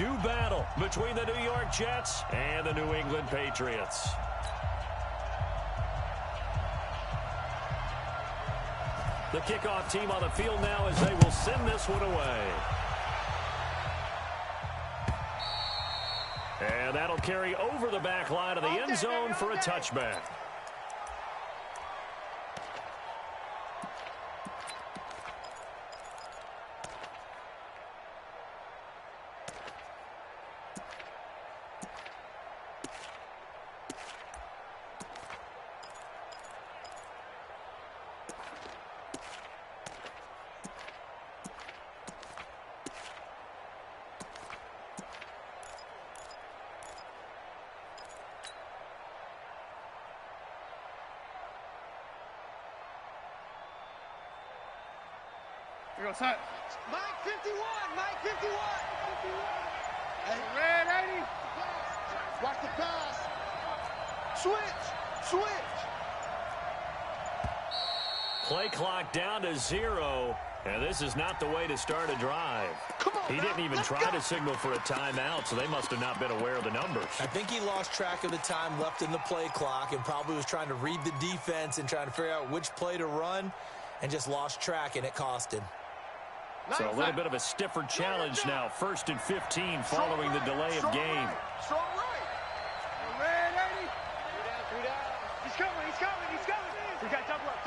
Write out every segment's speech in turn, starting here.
do battle between the New York Jets and the New England Patriots. The kickoff team on the field now as they will send this one away. And that'll carry over the back line of the end zone for a touchback. Here goes Hunt. Mike 51, Mike 51. Hey, red 80. Watch the pass. Switch. Play clock down to 0, and this is not the way to start a drive. Come on, he didn't even try to signal for a timeout, so they must have not been aware of the numbers. I think he lost track of the time left in the play clock and probably was trying to read the defense and trying to figure out which play to run and just lost track, and it cost him. So a little bit of a stiffer challenge now. 1st and 15 following the delay of game. Strong right. Red 80. 3 down. He's coming. We got double up.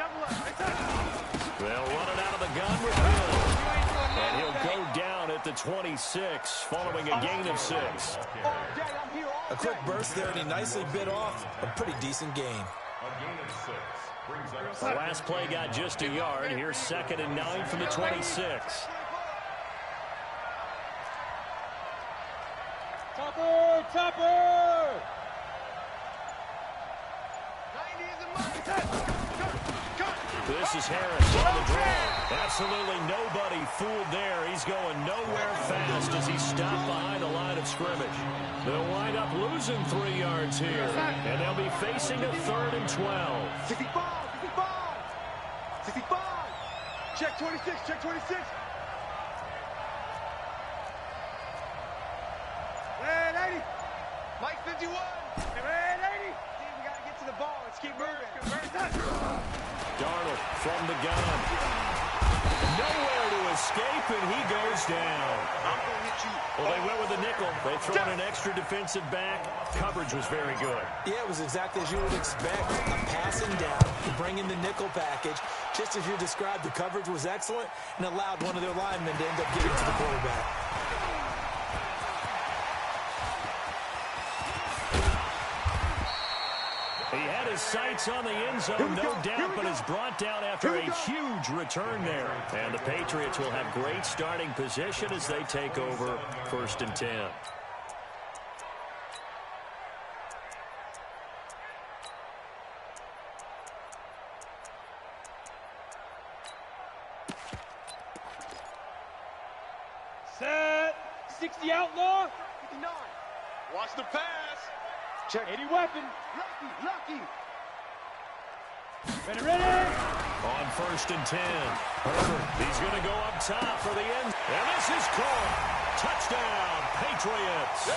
They'll run it out of the gun with Hill. And he'll go down at the 26 following a gain of 6. A quick burst there, and he nicely bit off a pretty decent gain. The last play got just a yard. Here's 2nd and 9 from the 26. Topper! This is Harris on the draw. Absolutely nobody fooled there. He's going nowhere fast as he's stopped behind the line of scrimmage. They'll wind up losing 3 yards here, and they'll be facing a 3rd and 12. 65. Check 26. Red 80. Mike 51. Red 80. We got to get to the ball. Let's keep moving. Darnold from the gun. Nowhere to escape, and he goes down. I'm going to hit you. Well, they went with the nickel. They threw in an extra defensive back. Coverage was very good. Yeah, it was exactly as you would expect. A passing down, bring in the nickel package. Just as you described, the coverage was excellent and allowed one of their linemen to end up getting to the quarterback. He had his sights on the end zone, no doubt, but is brought down after a huge return there. And the Patriots will have great starting position as they take over 1st and 10. Set. 60 outlaw. 59. Watch the pass. Check. 80 weapon. Lucky. Ready. On 1st and 10. Herbert, he's going to go up top for the end. And this is caught. Touchdown, Patriots.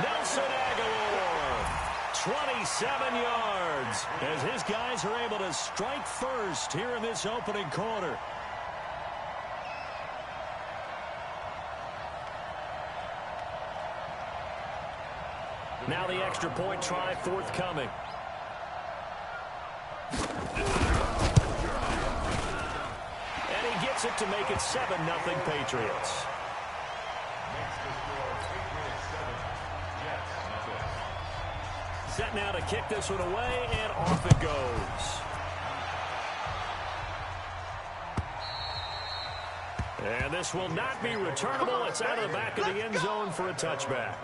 Nelson Aguilar, 27 yards, as his guys are able to strike first here in this opening quarter. Now the extra point try forthcoming. And he gets it to make it 7-0 Patriots. Set now to kick this one away, and off it goes. And this will not be returnable. It's out of the back of the end zone for a touchback.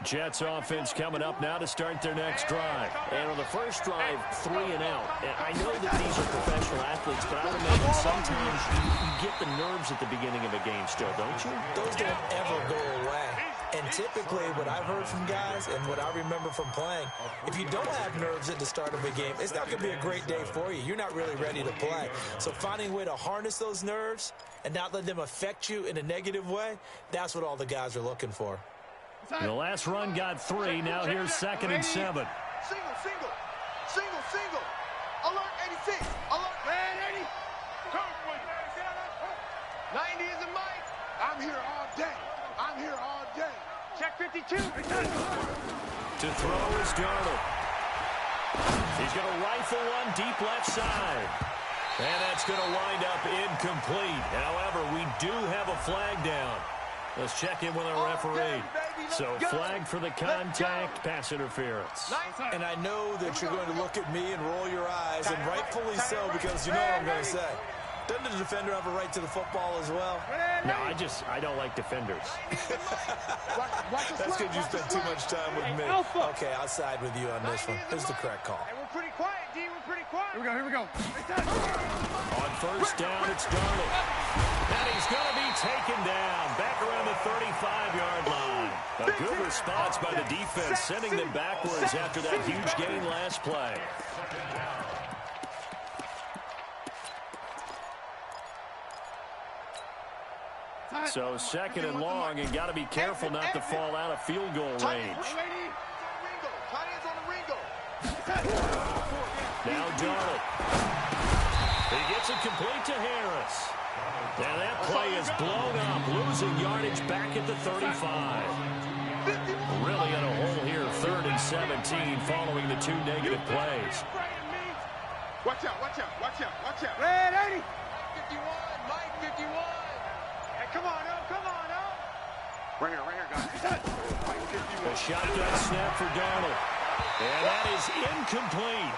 Jets offense coming up now to start their next drive. And on the first drive, 3 and out. And I know that these are professional athletes. athletes, but I would imagine sometimes you get the nerves at the beginning of a game still, don't you? Those don't ever go away. And typically, what I've heard from guys and what I remember from playing, if you don't have nerves at the start of a game, it's not going to be a great day for you. You're not really ready to play. So finding a way to harness those nerves and not let them affect you in a negative way, that's what all the guys are looking for. The last run got 3. Now here's 2nd and 7. Single, single. Single, single. Alert 86. Alert. Man, 80. 90 is a mic. I'm here all day. I'm here all day. Check 52. To throw is Darnold. He's going to rifle one deep left side. And that's going to wind up incomplete. However, we do have a flag down. Let's check in with our referee. So flag for the contact, pass interference. And I know that you're going to look at me and roll your eyes, and rightfully so, because you know what I'm going to say. Doesn't the defender have a right to the football as well? No, I don't like defenders. That's because you spent too much time with me. Okay, I'll side with you on this one. This is the correct call. And we're pretty quiet, D. We're pretty quiet. Here we go. On first down, it's Darnold. And he's going to be taken down back around the 35-yard line. A good response by the defense, sending them backwards after that huge gain last play. So 2nd and long, and got to be careful not to fall out of field goal range. Now Darnold. He gets it complete to Harris. And that play is blown up, losing yardage back at the 35. Really in a hole here, 3rd and 17, following the 2 negative plays. Watch out, watch out, watch out, watch out. Red 80. 51, Mike 51. Hey, come on, oh, come on, oh. Right here, guys. A shotgun snap for Darnold. And that is incomplete.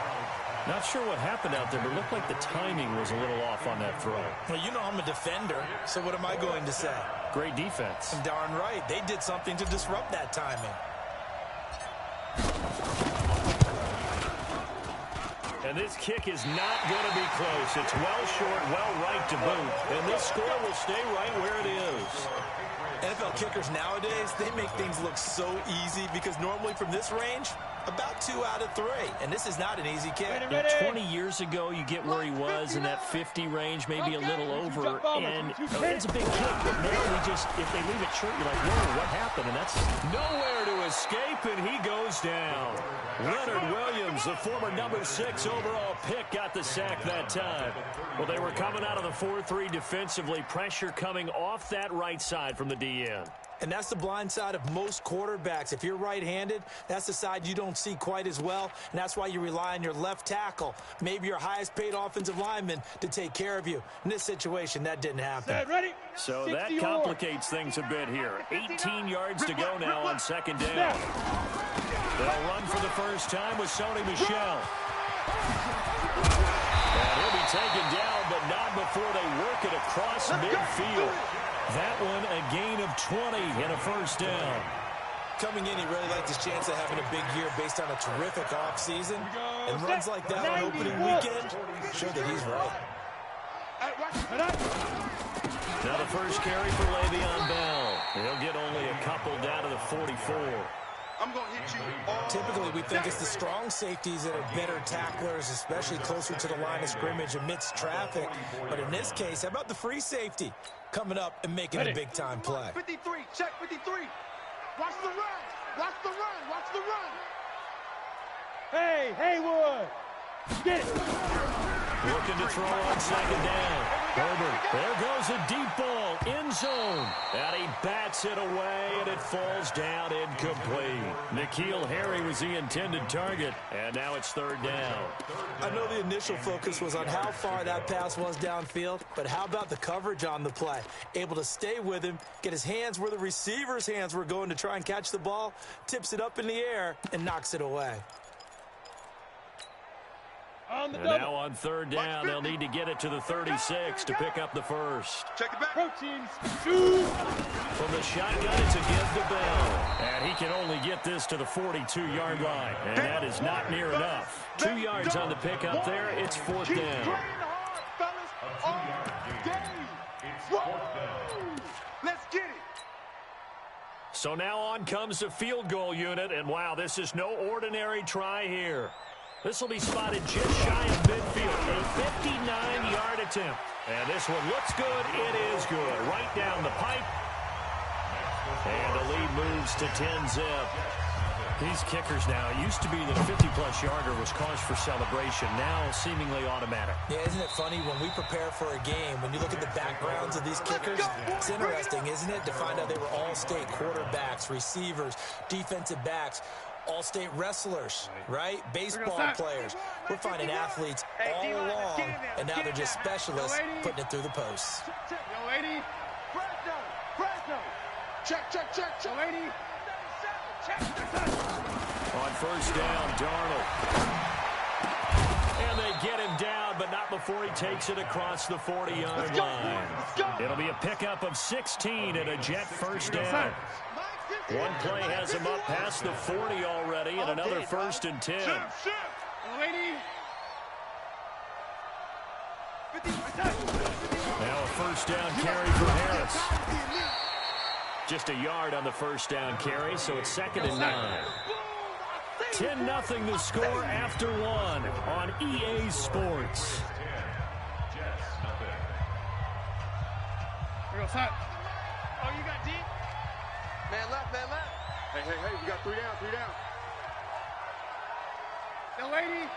Not sure what happened out there, but it looked like the timing was a little off on that throw. Well, you know I'm a defender, so what am I going to say? Great defense. Darn right. They did something to disrupt that timing. And this kick is not going to be close. It's well short, well right to boot. And this score will stay right where it is. NFL kickers nowadays, they make things look so easy because normally from this range, about 2 out of 3. And this is not an easy kick. Yeah, 20 years ago, you get where he was in that 50 range, maybe a little over. And it's a big kick, but now if they leave it short, you're like, whoa, what happened? And that's nowhere to escape, and he goes down. Leonard Williams, the former number 6 overall pick, got the sack that time. Well, they were coming out of the 4-3 defensively. Pressure coming off that right side from the DN. And that's the blind side of most quarterbacks. If you're right-handed, that's the side you don't see quite as well, and that's why you rely on your left tackle, maybe your highest-paid offensive lineman, to take care of you. In this situation, that didn't happen. Ready? So that complicates things a bit here. 18 yards to go now on 2nd down. They'll run for the first time with Sony Michel. And he'll be taken down, but not before they work it across midfield. That one a gain of 20 and a first down. Coming in, he really liked his chance of having a big year based on a terrific offseason. And runs like that on opening weekend show that he's right. Now the first carry for Le'Veon Bell. He'll get only a couple down to the 44. I'm going to hit you all Typically, we think it's the strong safeties that are better tacklers, especially closer to the line of scrimmage amidst traffic. But in this case, how about the free safety coming up and making a big-time play? 53, check 53. Watch the run. Watch the run. Watch the run. Hey, Haywood. Get it. Looking to throw on 2nd down. Herbert, there goes a deep ball, end zone. And he bats it away, and it falls down incomplete. N'Keal Harry was the intended target, and now it's 3rd down. I know the initial focus was on how far that pass was downfield, but how about the coverage on the play? Able to stay with him, get his hands where the receiver's hands were going to try and catch the ball, tips it up in the air, and knocks it away. And now on 3rd down, they'll need to get it to the 36 to pick up the first. Check it back. Proteins. Shoot. From the shotgun, it's a give to Bell. And he can only get this to the 42-yard line. And that is not near enough. 2 yards on the pickup there. It's 4th down. So now on comes the field goal unit, and wow, this is no ordinary try here. This will be spotted just shy of midfield, a 59-yard attempt. And this one looks good. It is good. Right down the pipe. And the lead moves to 10-zip. These kickers now, it used to be that a 50-plus yarder was cause for celebration. Now seemingly automatic. Yeah, isn't it funny when we prepare for a game, when you look at the backgrounds of these kickers, it's interesting, isn't it, to find out they were all-state quarterbacks, receivers, defensive backs, all-state wrestlers, right? Baseball players. We're finding athletes all along, and now they're just specialists putting it through the posts. Yo, lady. Fresno. Check. Yo, lady. On first down, Darnold. And they get him down, but not before he takes it across the 40-yard line. It'll be a pickup of 16 and a Jet first down. One play has him up past the 40 already, and another 1st and 10. Yo, lady. Now a first down carry for Harris. Just a yard on the first down carry, so it's 2nd and 9. 10-0 the score after one on EA Sports. Here goes hot. Oh, you got deep? Man left. Hey, we got 3 down. Yo, lady.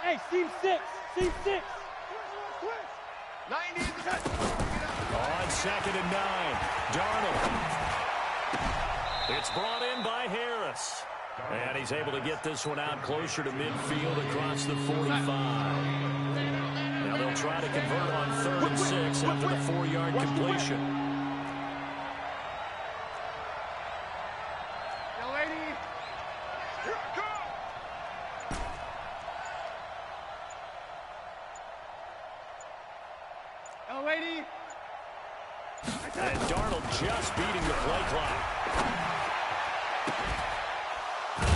Hey, seam 6. 90 is the cut. On 2nd and 9, Darnold. It's brought in by Harris. And he's able to get this one out closer to midfield across the 45. Now they'll try to convert on 3rd and 6 after the 4-yard completion. Yo, lady. Here I come. Yo, lady. And Darnold just beating the play clock.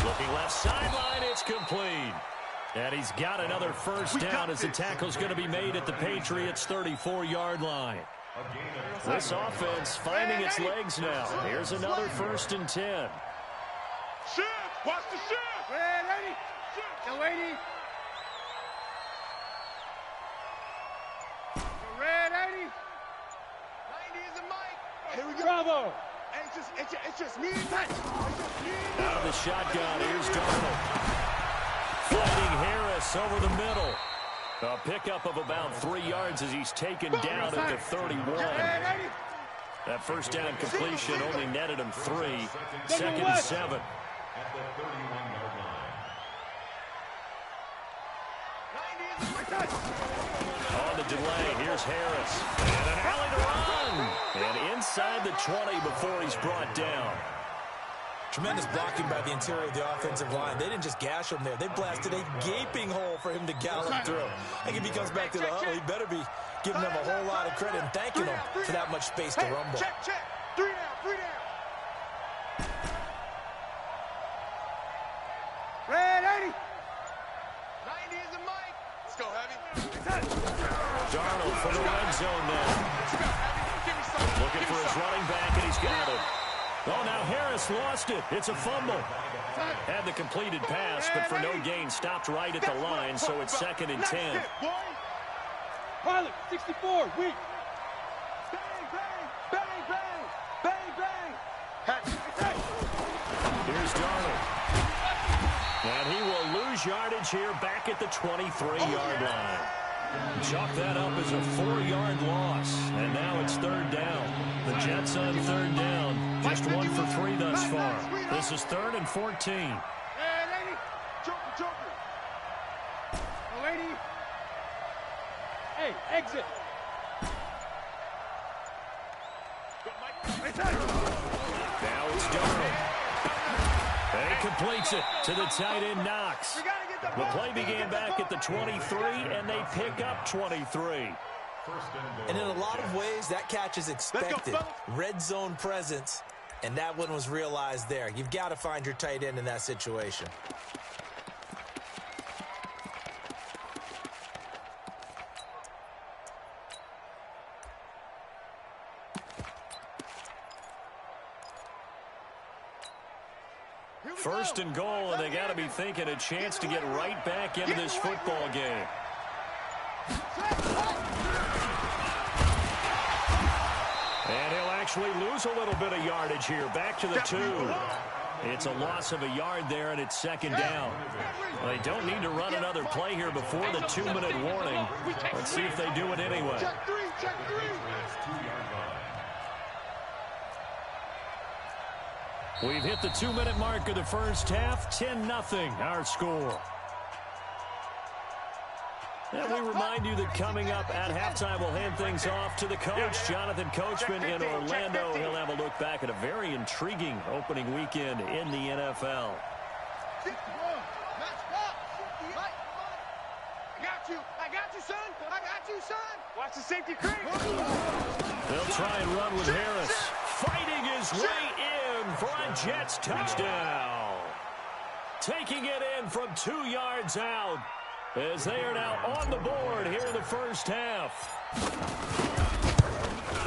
Looking left sideline, it's complete. And he's got another first down as the tackle's going to be made at the Patriots' 34-yard line. This offense finding its legs now. Here's another 1st and 10. Shift. Watch the shift. Red, lady. Yo, lady. Red, lady. 90 is the mic. Here we go. Bravo. It's just me and Matt. Out of the shotgun, here's Darnold. Fighting Harris over the middle. A pickup of about 3 yards as he's taken down at the 31. That first down completion only netted him 3. 2nd and 7. On the delay, here's Harris. And an alley to run. And inside the 20 before he's brought down. Tremendous blocking by the interior of the offensive line. They didn't just gash him there. They blasted a gaping hole for him to gallop through. I think if he comes back to the huddle, he better be giving them a whole lot of credit and thanking them for that much space to rumble. Check. 3 down. Red, lady. 90 is the mic. Let's go, Heavy. Darnold for the red zone now. Looking for his running back, and he's got it. Oh, now Harris lost it. It's a fumble. Had the completed pass, but for no gain, stopped right at the line, so it's 2nd and 10. Pilot, 64, weak. Here's Darnold. And he will lose yardage here back at the 23-yard line. Chalk that up as a 4-yard loss. And now it's 3rd down. The Jets on 3rd down. Just 1 for 3 thus far. This is 3rd and 14. Hey, lady. Joker. Oh, lady. Hey, exit. Now it's Darnold. And he completes it to the tight end Knox. The play began back at the 23, and they pick up 23. And in a lot of ways, that catch is expected. Red zone presence, and that one was realized there. You've got to find your tight end in that situation. First and goal, and they got to be thinking a chance to get right back into this football game. And he'll actually lose a little bit of yardage here. Back to the 2. It's a loss of a yard there, and it's second down. Well, they don't need to run another play here before the 2-minute warning. Let's see if they do it anyway. Check three. We've hit the 2-minute mark of the first half. 10-0 our score. And we remind you that coming up at halftime, we'll hand things off to the coach, Jonathan Coachman in Orlando. He'll have a look back at a very intriguing opening weekend in the NFL. I got you, son. Watch the safety creep. They'll try and run with Harris. Fighting his way in for a Jets touchdown. Taking it in from 2 yards out, as they are now on the board here in the first half.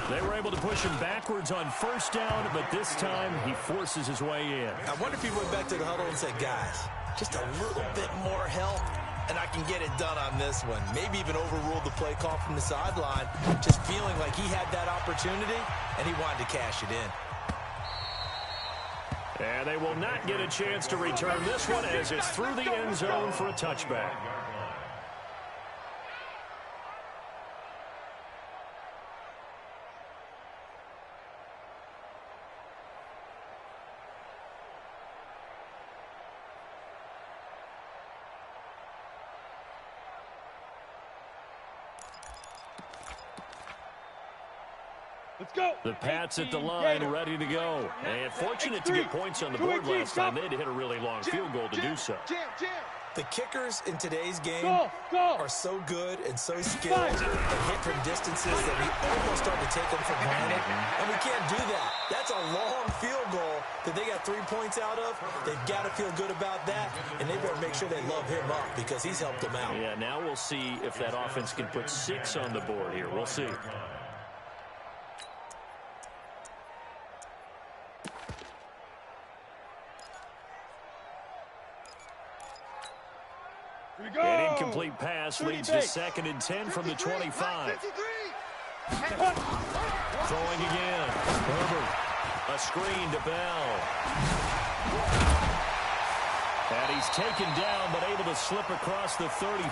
They were able to push him backwards on first down, but this time he forces his way in. I wonder if he went back to the huddle and said, guys, just a little bit more help, and I can get it done on this one. Maybe even overruled the play call from the sideline, just feeling like he had that opportunity, and he wanted to cash it in. And they will not get a chance to return this one as it's through the end zone for a touchback. Let's go. The Pats at the line, ready to go. And fortunate to get points on the board last time. They had to hit a really long field goal to do so. The kickers in today's game are so good and so skilled and hit from distances that we almost start to take them for granted. And we can't do that. That's a long field goal that they got 3 points out of. They've got to feel good about that, and they better make sure they love him up because he's helped them out. Yeah, now we'll see if that offense can put 6 on the board here. We'll see. An incomplete pass leads to 2nd and 10 from the 25. Throwing again. Herbert. A screen to Bell. And he's taken down, but able to slip across the 35.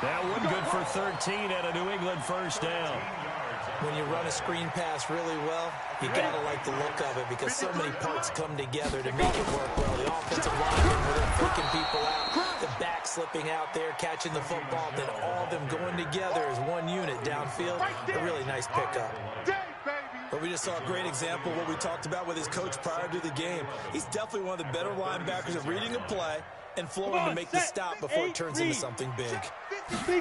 That one good for 13 and a New England first down. When you run a screen pass really well, you got to like the look of it because so many parts come together to make it work well. The offensive line, they're freaking people out. The back slipping out there, catching the football, then all of them going together as one unit downfield. A really nice pickup. But we just saw a great example of what we talked about with his coach prior to the game. He's definitely one of the better linebackers at reading a play and flowing to make the stop before it turns into something big. To throw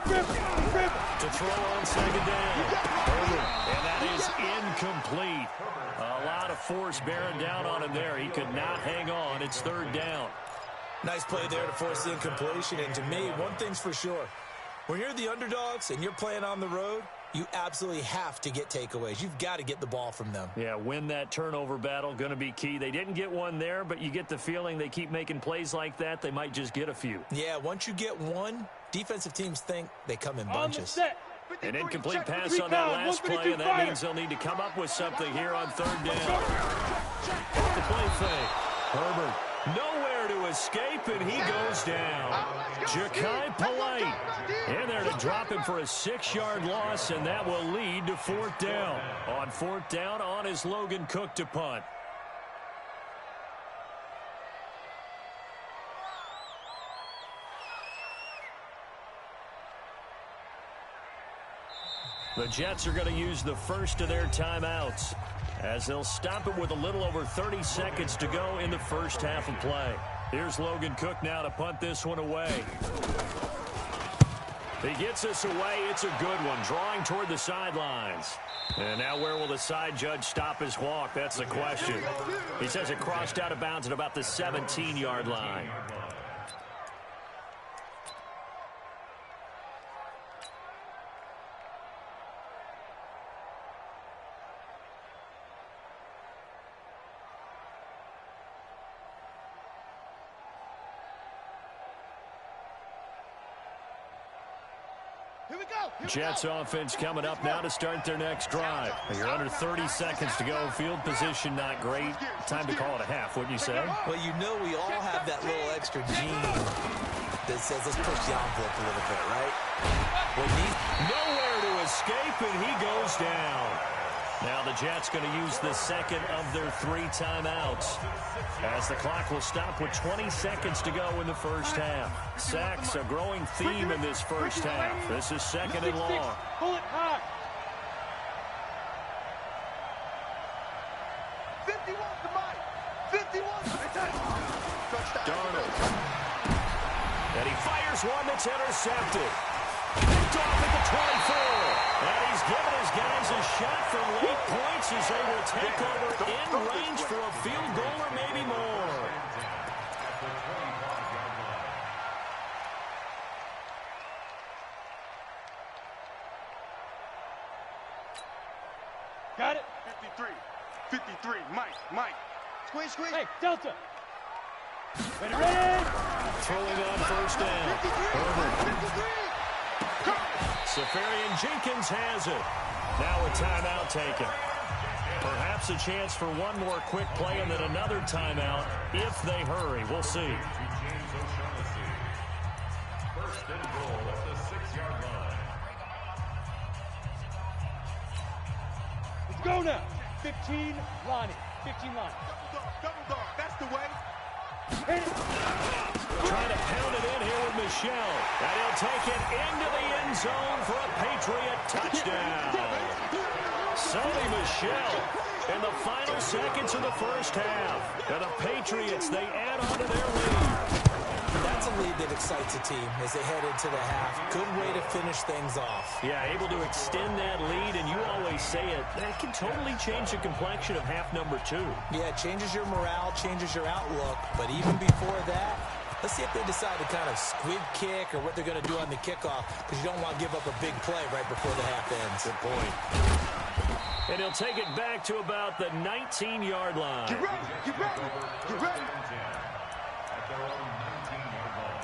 on 2nd down. And that is incomplete. A lot of force bearing down on him there. He could not hang on. It's 3rd down. Nice play there to force the incompletion. And to me, one thing's for sure. When you're the underdogs and you're playing on the road, you absolutely have to get takeaways. You've got to get the ball from them. Yeah, win that turnover battle, going to be key. They didn't get one there, but you get the feeling they keep making plays like that, they might just get a few. Yeah, once you get one, defensive teams think they come in bunches. An incomplete pass on that last play, and that means they'll need to come up with something here on 3rd down. The play fake. Herbert nowhere to escape, and he goes down. Ja'Kai Polite in there to drop him for a 6-yard loss, and that will lead to 4th down. On 4th down, on is Logan Cook to punt. The Jets are going to use the first of their timeouts as they'll stop it with a little over 30 seconds to go in the first half of play. Here's Logan Cook now to punt this one away. He gets us away. It's a good one, drawing toward the sidelines. And now where will the side judge stop his walk? That's the question. He says it crossed out of bounds at about the 17-yard line. Jets offense coming up now to start their next drive. You're under 30 seconds to go. Field position not great. Time to call it a half, wouldn't you say? Well, you know we all have that little extra gene that says let's push the envelope a little bit, right? Nowhere to escape, and he goes down. Now the Jets going to use the second of their 3 timeouts, as the clock will stop with 20 seconds to go in the first half. Sacks, a growing theme in this first half. This is second and long. Pull it high. 51 to Mike. 51. Darnold. And he fires one that's intercepted. Picked off at the 24. And he's given his guys a shot for late points as they will take over in range for a field goal or maybe more. Got it. 53. 53. Mike. Squeeze. Hey, Delta. Ready. Throwing on first down. 53. Safarian Jenkins has it. Now a timeout taken. Perhaps a chance for one more quick play and then another timeout if they hurry. We'll see. First and goal at the 6-yard line. Let's go now. 15, Lonnie. 15 line. Double dog. That's the way. Trying to pound it in here with Michelle. And he'll take it into the end zone for a Patriot touchdown. Sonny Michel in the final seconds of the first half. And the Patriots, they add on to their lead. That's a lead that excites a team as they head into the half. Good way to finish things off. Yeah, able to extend that lead, and you always say it, that can totally change the complexion of half number 2. Yeah, it changes your morale, changes your outlook. But even before that, let's see if they decide to kind of squib kick or what they're going to do on the kickoff, because you don't want to give up a big play right before the half ends. Good point. And he'll take it back to about the 19-yard line. Get ready. At their own 19-yard line.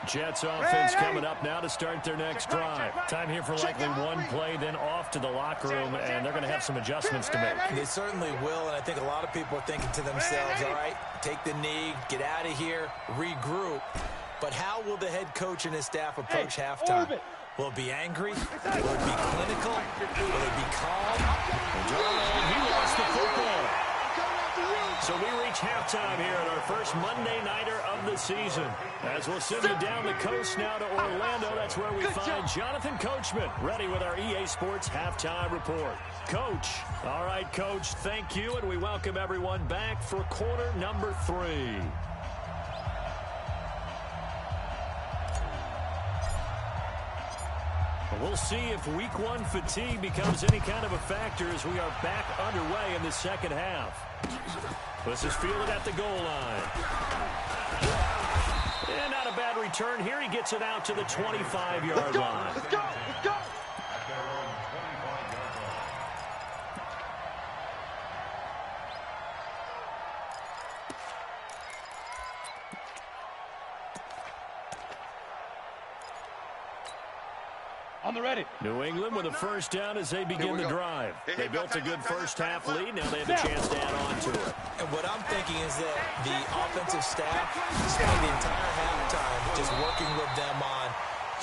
Jets offense coming up now to start their next drive. Time here for likely one play, then off to the locker room, and they're going to have some adjustments to make. They certainly will, and I think a lot of people are thinking to themselves, all right, take the knee, get out of here, regroup. But how will the head coach and his staff approach halftime? Will it be angry? Will it be clinical? Will it be calm? He lost the football. So we reach halftime here at our first Monday Nighter of the season. As we'll send you down the coast now to Orlando, that's where we find Jonathan Coachman, ready with our EA Sports Halftime Report. Coach. All right, Coach, thank you, and we welcome everyone back for quarter number 3. We'll see if week 1 fatigue becomes any kind of a factor as we are back underway in the second half. This is fielded at the goal line. And not a bad return here. He gets it out to the 25-yard line. Let's go. At their own 25-yard line. On the ready. New England with a first down as they begin the drive. They built a good first half lead. Now they have a chance to add on to it. And what I'm thinking is that the offensive staff spent the entire halftime just working with them on,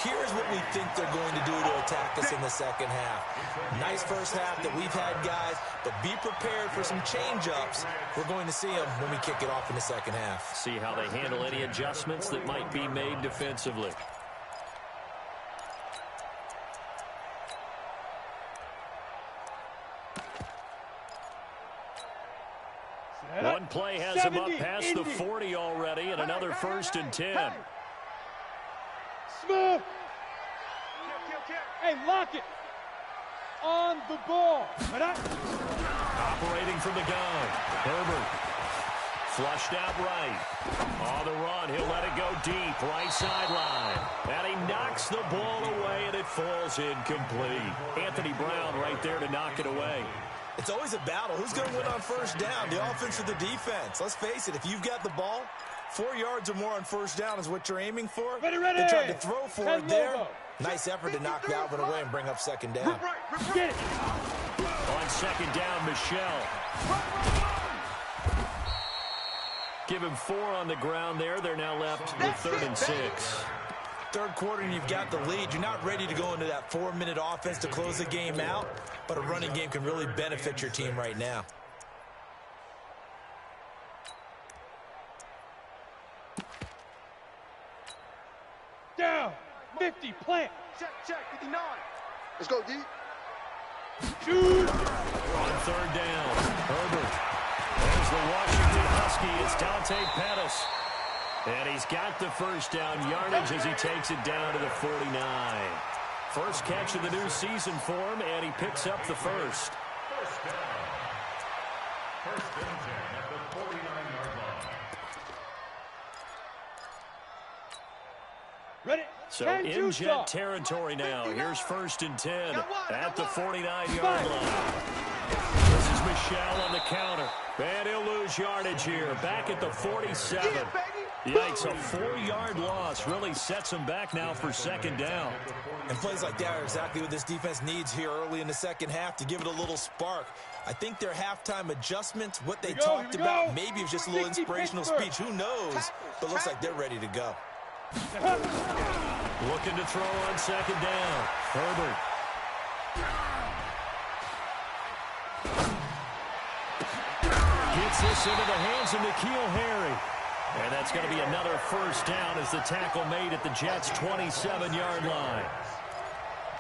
here's what we think they're going to do to attack us in the second half. Nice first half that we've had, guys, but be prepared for some change-ups. We're going to see them when we kick it off in the second half. See how they handle any adjustments that might be made defensively. One play has him up past the 40 already, and another first and 10. Smooth. Hey, lock it. On the ball. Operating from the gun. Herbert. Flushed out right. On the run, he'll let it go deep. Right sideline. And he knocks the ball away, and it falls incomplete. Anthony Brown right there to knock it away. It's always a battle. Who's going to win on first down, the offense or the defense? Let's face it, if you've got the ball, 4 yards or more on first down is what you're aiming for. Ready. They tried to throw for it there. Nice effort to knock that one away and bring up second down. Get it. On second down, Michelle. Give him 4 on the ground there. They're now left with 3rd and 6. Third quarter and you've got the lead. You're not ready to go into that 4-minute offense to close the game out, but a running game can really benefit your team right now. Down. 50. Plant. Check. 59. Let's go, D. Shoot. On 3rd down, Herbert. There's the Washington Husky. It's Dante Pettis. And he's got the first down yardage as he takes it down to the 49. First catch of the new season for him, and he picks up the first. First down. First and 10 at the 49-yard line. Ready. So in jet territory now. Here's 1st and 10 at the 49-yard line. This is Michelle on the counter. And he'll lose yardage here. Back at the 47. Yikes, a 4-yard loss really sets him back now for second down. And plays like that are exactly what this defense needs here early in the second half to give it a little spark. I think their halftime adjustments, what they talked about, maybe it was just a little inspirational speech. Who knows? But looks like they're ready to go. Looking to throw on second down. Herbert. Gets this into the hands of N'Keal Harry. And that's going to be another first down as the tackle made at the Jets' 27-yard line.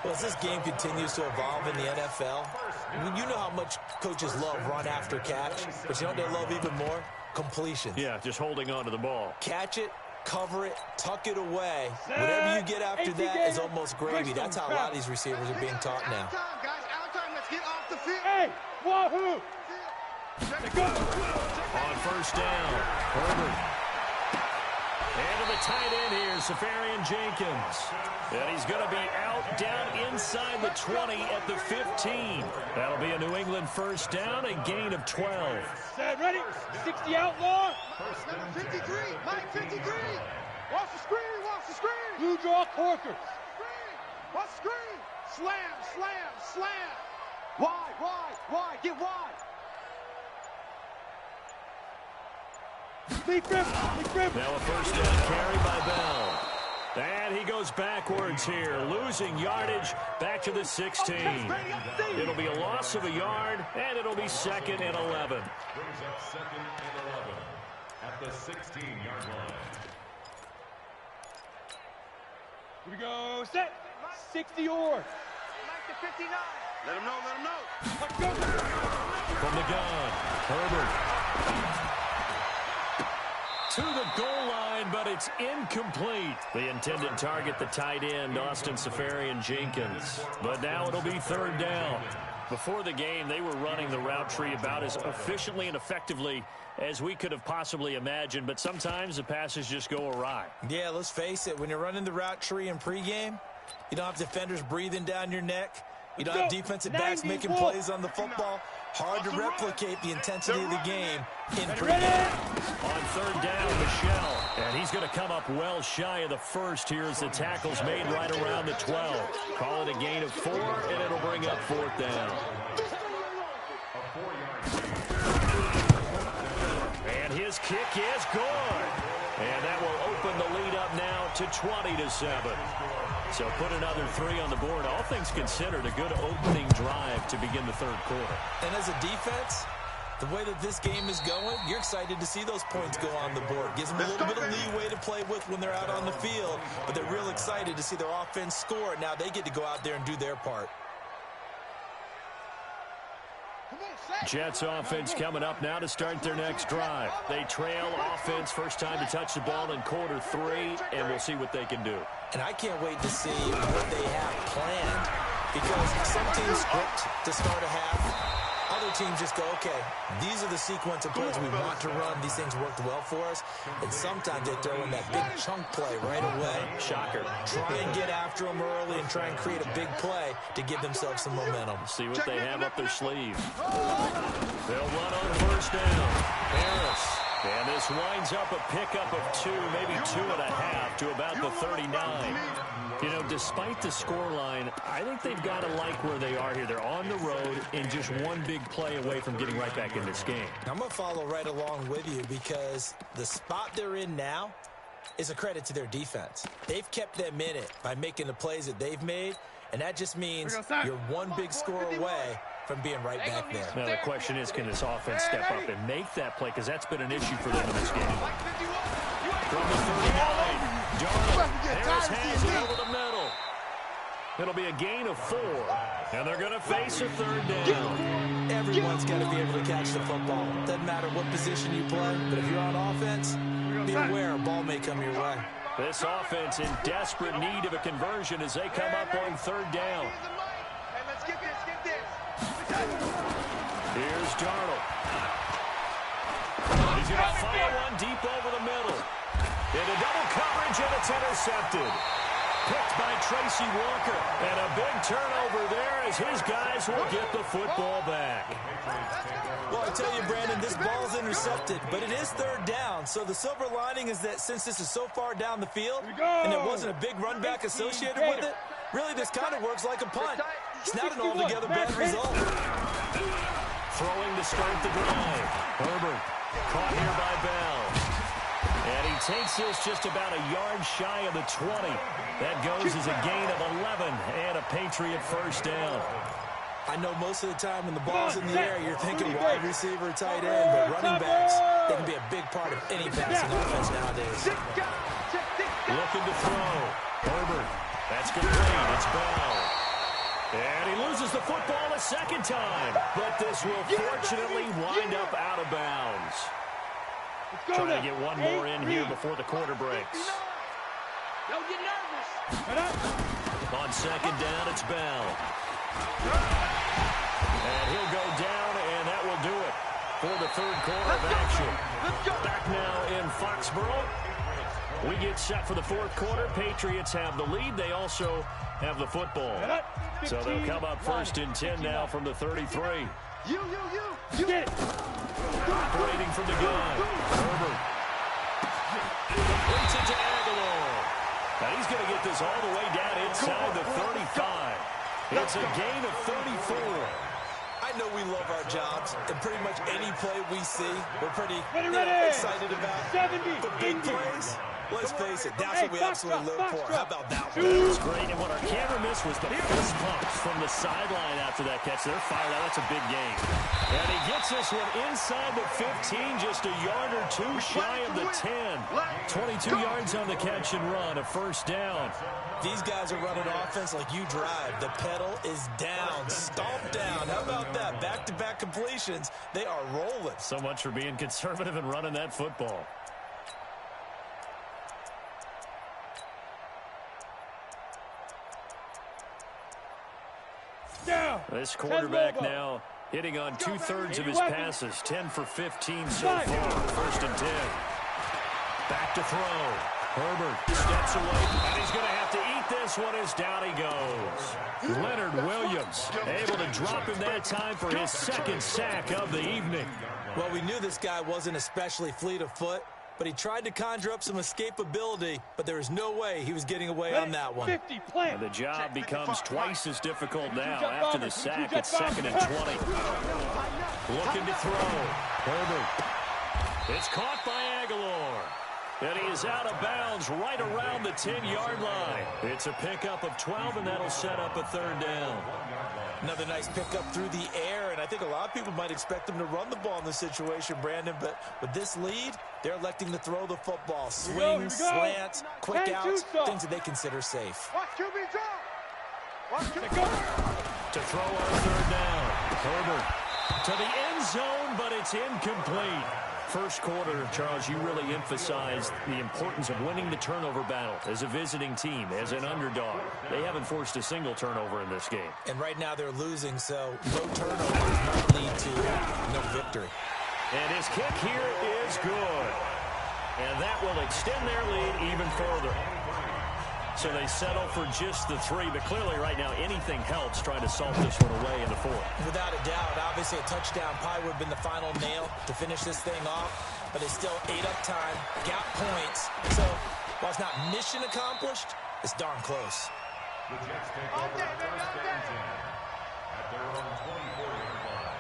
Well, as this game continues to evolve in the NFL, you know how much coaches love run after catch, but you know what they love even more? Completion. Yeah, just holding on to the ball. Catch it, cover it, tuck it away. Whatever you get after that is almost gravy. That's how a lot of these receivers are being taught now. Out time, let's get off the field. Hey, wahoo! On first down, Herbert. And to the tight end here, Safarian Jenkins. And he's going to be out down inside the 20 at the 15. That'll be a New England first down, a gain of 12. Set, ready? 60 outlaw. Number 53, Mike 53. Watch the screen. Blue draw Corker. Screen. Watch the screen. Slam. Wide. Get wide. Lead grip. Now a first down carry by Bell. And he goes backwards here, losing yardage back to the 16. It'll be a loss of a yard, and it'll be 2nd and 11. Brings up 2nd and 11 at the 16-yard line. Here we go. Set. 60 or. Mike to 59. Let him know. Let's go. From the gun, Herbert. To the goal line, but it's incomplete. The intended target, the tight end, Austin Safarian Jenkins. But now it'll be 3rd down. Before the game, they were running the route tree about as efficiently and effectively as we could have possibly imagined, but sometimes the passes just go awry. Yeah, let's face it. When you're running the route tree in pregame, you don't have defenders breathing down your neck. You don't have defensive backs making plays on the football. Hard to replicate the intensity of the game in pregame. On 3rd down, Michelle. And he's going to come up well shy of the first here as the tackle's made right around the 12. Call it a gain of 4, and it'll bring up 4th down. And his kick is good. And that will open the lead up now to 20-7. So put another 3 on the board. All things considered, a good opening drive to begin the 3rd quarter. And as a defense, the way that this game is going, you're excited to see those points go on the board. Gives them a little bit of leeway to play with when they're out on the field, but they're real excited to see their offense score. Now they get to go out there and do their part. Jets offense coming up now to start their next drive. They trail offense, first time to touch the ball in quarter 3, and we'll see what they can do. And I can't wait to see what they have planned, because some teams script to start a half. Other teams just go, okay, these are the sequence of plays we want to run. These things worked well for us. And sometimes they throw in that big chunk play right away. Shocker. Try and get after them early and try and create a big play to give themselves some momentum. See what they have up their sleeve. They'll run on first down. Harris And this winds up a pickup of 2, maybe 2.5 to about the 39. You know, despite the scoreline, I think they've got to like where they are here. They're on the road and just one big play away from getting right back in this game. I'm going to follow right along with you because the spot they're in now is a credit to their defense. They've kept them in it by making the plays that they've made, and that just means you're one big score away from being right back there. Now, the question is, can this offense step up and make that play? Because that's been an issue for them in this game. From the 39, Darnold, Harris has it over the middle. It'll be a gain of 4, and they're going to face a third down. Everyone's got to be able to catch the football. Doesn't matter what position you play, but if you're on offense, be aware a ball may come your way. This offense in desperate need of a conversion as they come up on third down. Hey, let's get this, get this. Here's Darnold. He's going to fire one deep over the middle. Into double coverage, and it's intercepted. Picked by Tracy Walker. And a big turnover there as his guys will get the football back. Well, I tell you, Brandon, this ball's intercepted, but it is third down. So the silver lining is that since this is so far down the field and there wasn't a big run back associated with it, really this kind of works like a punt. It's not an altogether bad result. Throwing to start the drive. Herbert caught here by Bell. And he takes this just about a yard shy of the 20. That goes as a gain of 11 and a Patriot first down. I know most of the time when the ball's in the air, you're thinking wide receiver, tight end, but running backs, they can be a big part of any passing offense nowadays. Looking to throw. Herbert. That's complete. It's Bell. And he loses the football a second time. But this will fortunately wind up out of bounds. Trying to get one more in here before the quarter breaks. Don't get nervous. On second down, it's Bell. And he'll go down, and that will do it for the third quarter of action. Back now in Foxborough. We get set for the fourth quarter. Patriots have the lead. They also have the football. So they'll come up first and 10 now from the 33. You get it. Operating from the gun. Herbert. Completes it to Aguilar. Now he's going to get this all the way down inside the 35. It's a gain of 34. I know we love our jobs, and pretty much any play we see, we're pretty excited about. But big plays, let's face it, that's what we absolutely live for. How about that one? That was great, and what our camera missed was the fist pumps from the sideline after that catch. They're fired out. That's a big gain. And he gets this one inside the 15, just a yard or two shy of the 10. 22 yards on the catch and run, a first down. These guys are running offense like you drive. The pedal is down, stomp down. How about that? Back-to-back completions. They are rolling. So much for being conservative and running that football. This quarterback now hitting on 2/3 of his passes. 10 for 15 so far. First and 10. Back to throw. Herbert steps away, and he's going to have to eat this one as down he goes. Leonard Williams able to drop him that time for his second sack of the evening. Well, we knew this guy wasn't especially fleet of foot, but he tried to conjure up some escapability, but there was no way he was getting away on that one. And the job becomes twice as difficult now. After the sack, it's second and 20. Looking to throw. Herbert. It's caught by Aguilar. And he is out of bounds right around the 10-yard line. It's a pickup of 12, and that'll set up a third down. Another nice pickup through the air, and I think a lot of people might expect them to run the ball in this situation, Brandon, but with this lead, they're electing to throw the football. Swings, slants, quick outs, things that they consider safe. Watch QB drop. Watch QB go. To throw on third down. Herbert to the end zone, but it's incomplete. First quarter, Charles, you really emphasized the importance of winning the turnover battle as a visiting team, as an underdog. They haven't forced a single turnover in this game. And right now they're losing, so no turnovers might lead to no victory. And his kick here is good. And that will extend their lead even further. So they settle for just the 3, but clearly right now anything helps trying to salt this one away in the 4th. Without a doubt, obviously a touchdown probably would have been the final nail to finish this thing off. but they still ate up time, got points. So while it's not mission accomplished, it's darn close. The Jets take over first and 10 at their own 24-yard line.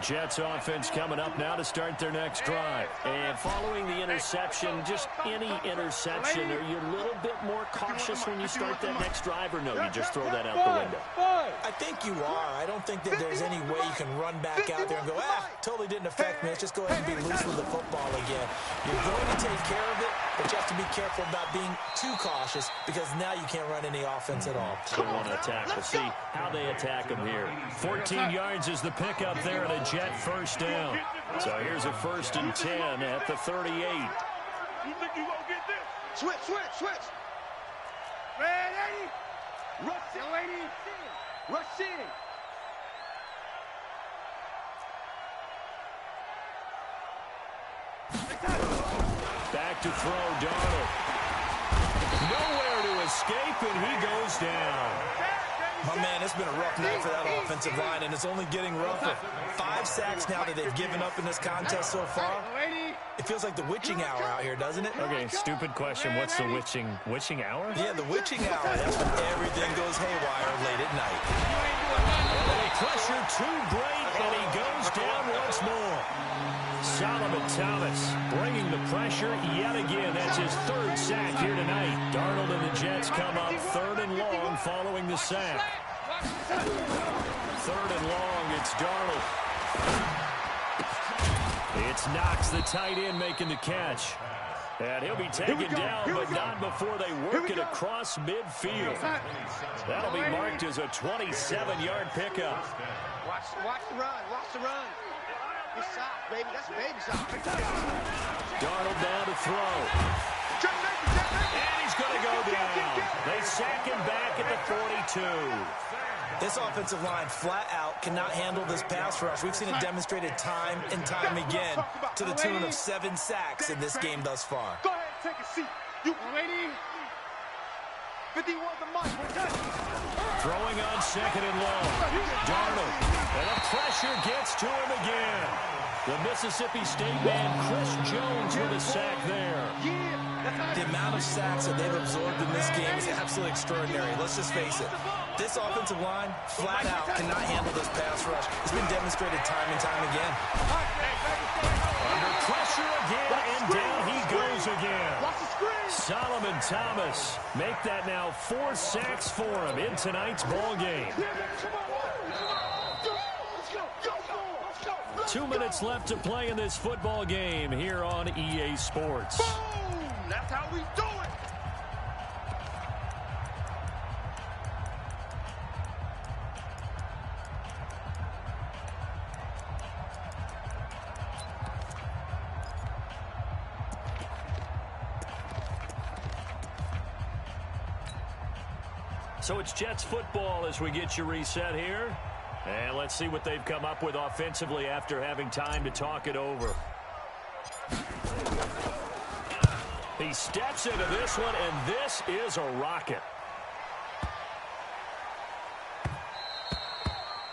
Jets offense coming up now to start their next drive. And following the interception, just any interception, are you a little bit more cautious when you start that next drive, or no, you just throw that out the window? I think you are. I don't think that there's any way you can run back out there and go, totally didn't affect me. Let's just go ahead and be loose with the football again. You're going to take care of it, but you have to be careful about being too cautious because now you can't run any offense at all. They want to attack. We'll see how they attack them here. 14 yards is the pickup there and a Jet first down. So here's a 1st and 10 at the 38. You think you gonna get this? Switch. Ready? Rush in. Rush in. Back to throw, Darnold. Nowhere to escape, and he goes down. My man, it's been a rough night for that offensive line, and it's only getting rougher. 5 sacks now that they've given up in this contest so far. It feels like the witching hour out here, doesn't it? Okay, stupid question. What's the witching hour? Yeah, the witching hour. That's when everything goes haywire late at night. The pressure too great, and he goes down once more. Solomon Thomas bringing the pressure yet again. That's his 3rd sack here tonight. Darnold and the Jets come up 3rd and long following the sack. 3rd and long, it's Darnold. It's Knox, the tight end, making the catch. And he'll be taken down, but not before they work it across midfield. That'll be marked as a 27-yard pickup. Watch the run. Good shot, baby. That's baby shot. Darnold down to throw. And he's going to go down. They sack him back at the 42. This offensive line flat out cannot handle this pass rush. We've seen it demonstrated time and time again to the tune of 7 sacks in this game thus far. Go ahead, take a seat. You ready? 51 the mic. Throwing on 2nd and long. Darnold. And the pressure gets to him again. The Mississippi State man, Chris Jones, with a sack there. The amount of sacks that they've absorbed in this game is absolutely extraordinary. Let's just face it. This offensive line, flat out, cannot handle this pass rush. It's been demonstrated time and time again. Under pressure again, and down he goes again. Solomon Thomas make that now 4 sacks for him in tonight's ball game. 2 minutes left to play in this football game here on EA Sports. Boom! That's how we do it. So it's Jets football as we get you reset here. And let's see what they've come up with offensively after having time to talk it over. He steps into this one, and this is a rocket.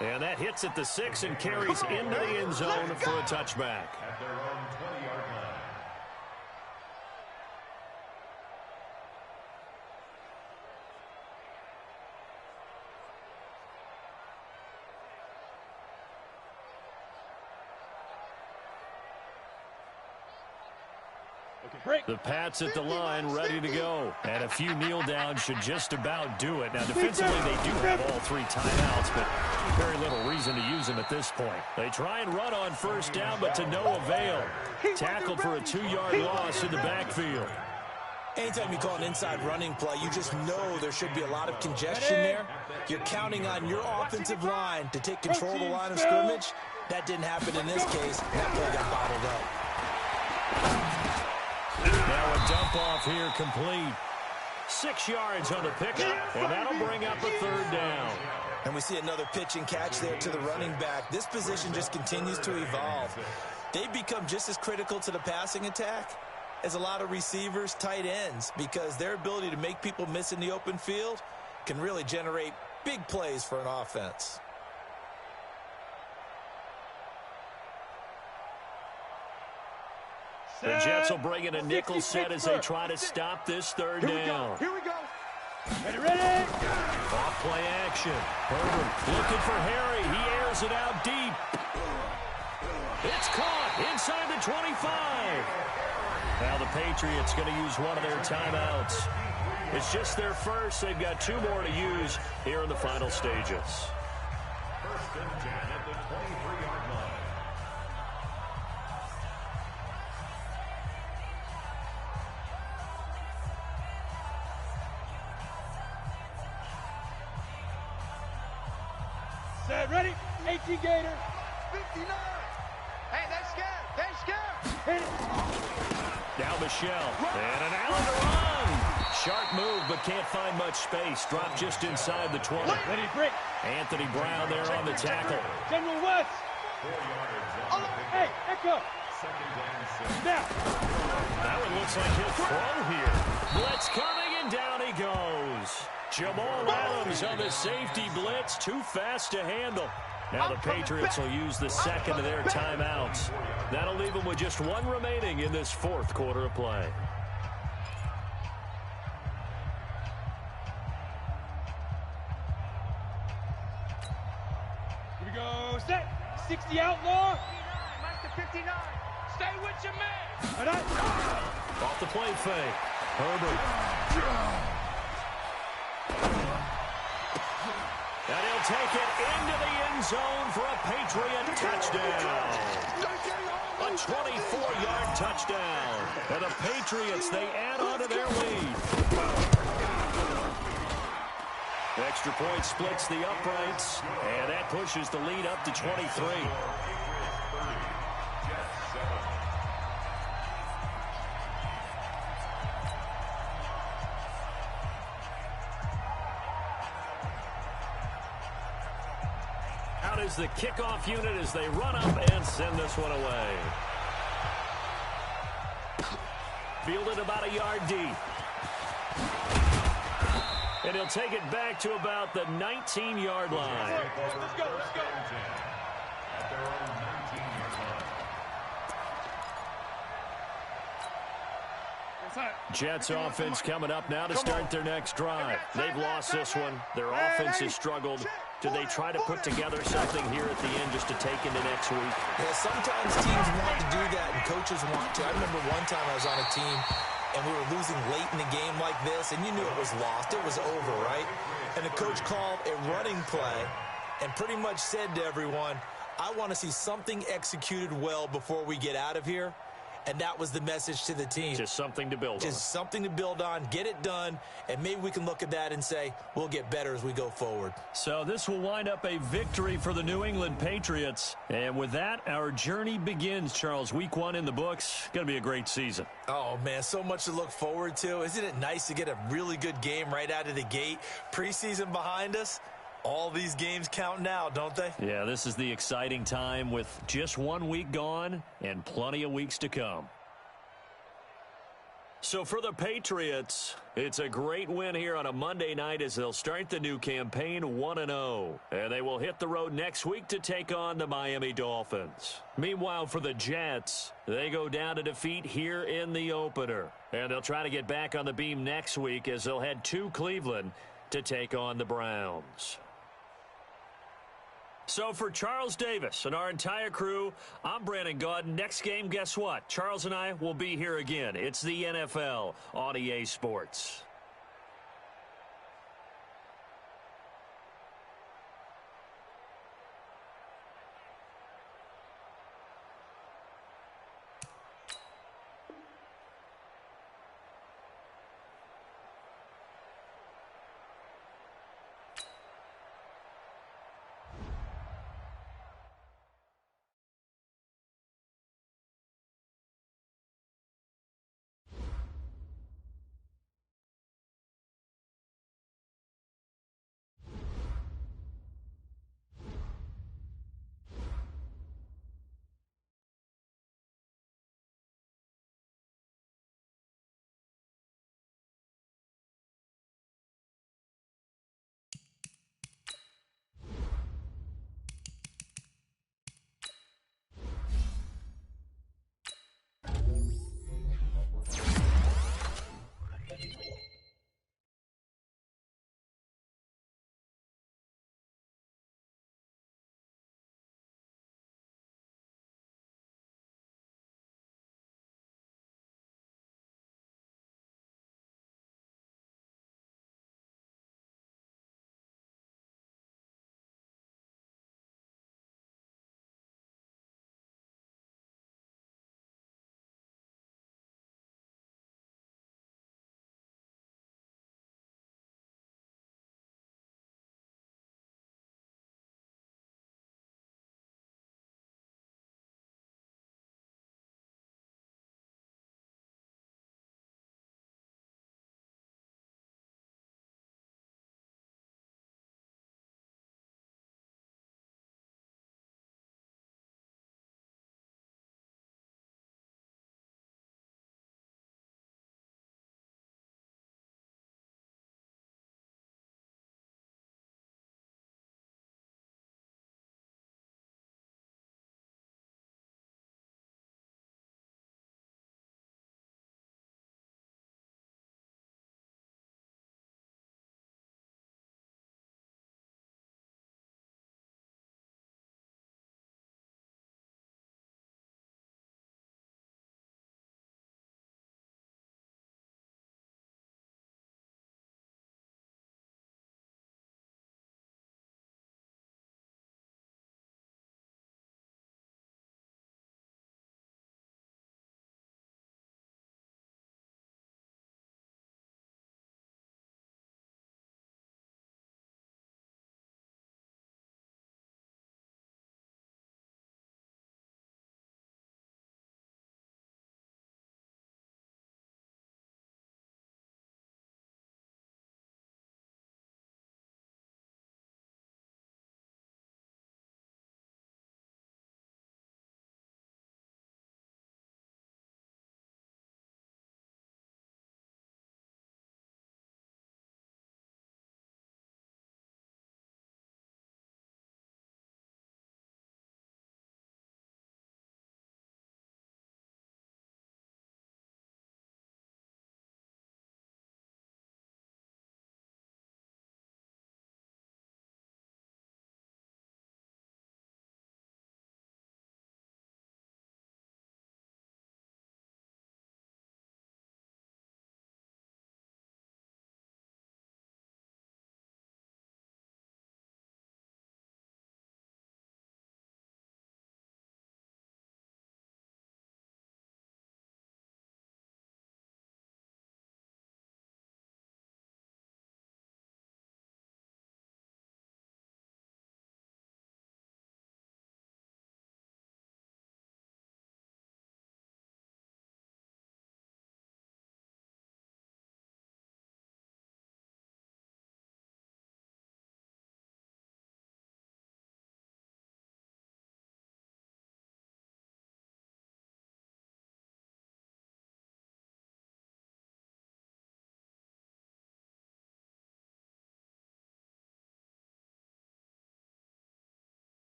And that hits at the 6 and carries into the end zone for a touchback. At their own 20-yard line. The Pats at the line, ready to go. And a few kneel downs should just about do it. Now, defensively, they do have all 3 timeouts, but very little reason to use them at this point. They try and run on 1st down, but to no avail. Tackled for a 2-yard loss in the backfield. Anytime you call an inside running play, you just know there should be a lot of congestion there. You're counting on your offensive line to take control of the line of scrimmage. That didn't happen in this case. That play got bottled up. Now a dump off here complete. 6 yards on the pickup, and that'll bring up a 3rd down. And we see another pitch and catch there to the running back. This position just continues to evolve. They've become just as critical to the passing attack as a lot of receivers, tight ends, because their ability to make people miss in the open field can really generate big plays for an offense. The Jets will bring in a nickel set as they try to stop this third down. Here we go. Ready. Off play action. Herbert looking for Harry. He airs it out deep. It's caught inside the 25. Now the Patriots going to use one of their timeouts. It's just their first. They've got 2 more to use here in the final stages. First and 10 at the 23-yard line. Set, ready. 18 Gator. 59. Hey, they're scared. They're scared. Hit it. Now Michelle. And an Allen to run. Sharp move, but can't find much space. Dropped just inside the 20. Ready, break. Anthony Brown there on the tackle. General West. 4 yards on the pickup. Hey, echo. Second down 6. Now. That one looks like he'll throw here. Blitz coming, and down he goes. Jamal Adams on the safety blitz. Too fast to handle. Now the Patriots will use the second of their timeouts. That'll leave them with just 1 remaining in this 4th quarter of play. Here we go. Set. 60 outlaw. 59. Mike to 59. Stay with your man. And Off the play fake. Herbert. And he'll take it into the end zone for a Patriot touchdown. A 24-yard touchdown. And the Patriots, they add on to their lead. Extra point splits the uprights, and that pushes the lead up to 23. Out is the kickoff unit as they run up and send this one away. Fielded about a yard deep. And he'll take it back to about the 19-yard line. let's go. At their own 19-yard line. Jets offense coming up now to start their next drive. They've lost this one. Their offense has struggled. Do they try to put together something here at the end just to take into next week? Yeah, sometimes teams want to do that and coaches want to. I remember one time I was on a team and we were losing late in the game like this, and you knew it was lost. It was over, right? And the coach called a running play and pretty much said to everyone, I want to see something executed well before we get out of here. And that was the message to the team. Just something to build on. Just something to build on, get it done, and maybe we can look at that and say, we'll get better as we go forward. So this will wind up a victory for the New England Patriots. And with that, our journey begins, Charles. Week 1 in the books. Going to be a great season. Oh, man, so much to look forward to. Isn't it nice to get a really good game right out of the gate? Preseason behind us. All these games count now, don't they? Yeah, this is the exciting time with just 1 week gone and plenty of weeks to come. So for the Patriots, it's a great win here on a Monday night as they'll start the new campaign 1-0. And they will hit the road next week to take on the Miami Dolphins. Meanwhile, for the Jets, they go down to defeat here in the opener. And they'll try to get back on the beam next week as they'll head to Cleveland to take on the Browns. So for Charles Davis and our entire crew, I'm Brandon Gaudin. Next game, guess what? Charles and I will be here again. It's the NFL on EA Sports.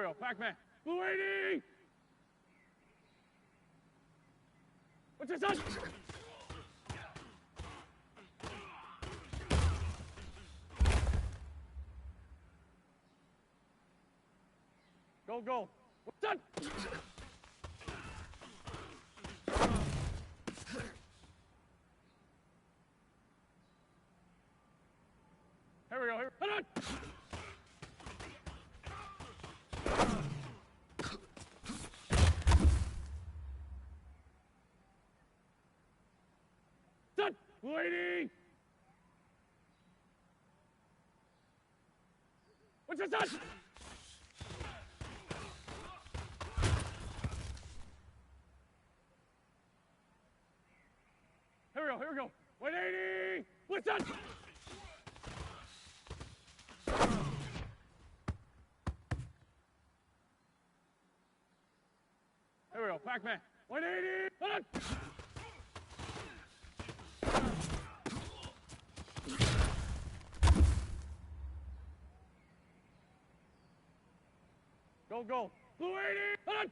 go, Pac-Man. Blue 80! What's your son? Go, go. What's that? Here we go, here. Hold on! Set! Lady! What's your son? Here we go, here we go. 180! What's that? Here we go, Pac-Man. 180! Hold on! Go, go. Blue 80! Hold on!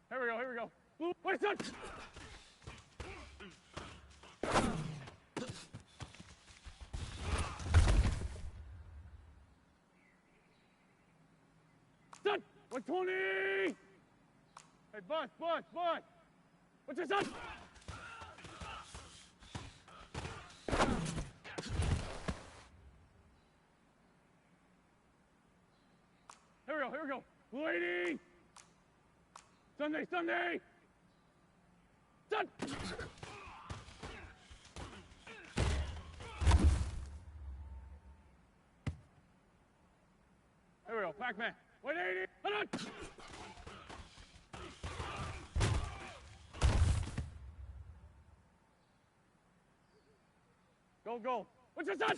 Here we go, here we go. Blue, wait, son! Son! 120! Hey, Bus! What's your son? Here we go. Blue 80! Sunday! Son! Here we go, Pac-Man. 180! Hold on! Go, go. What's your son?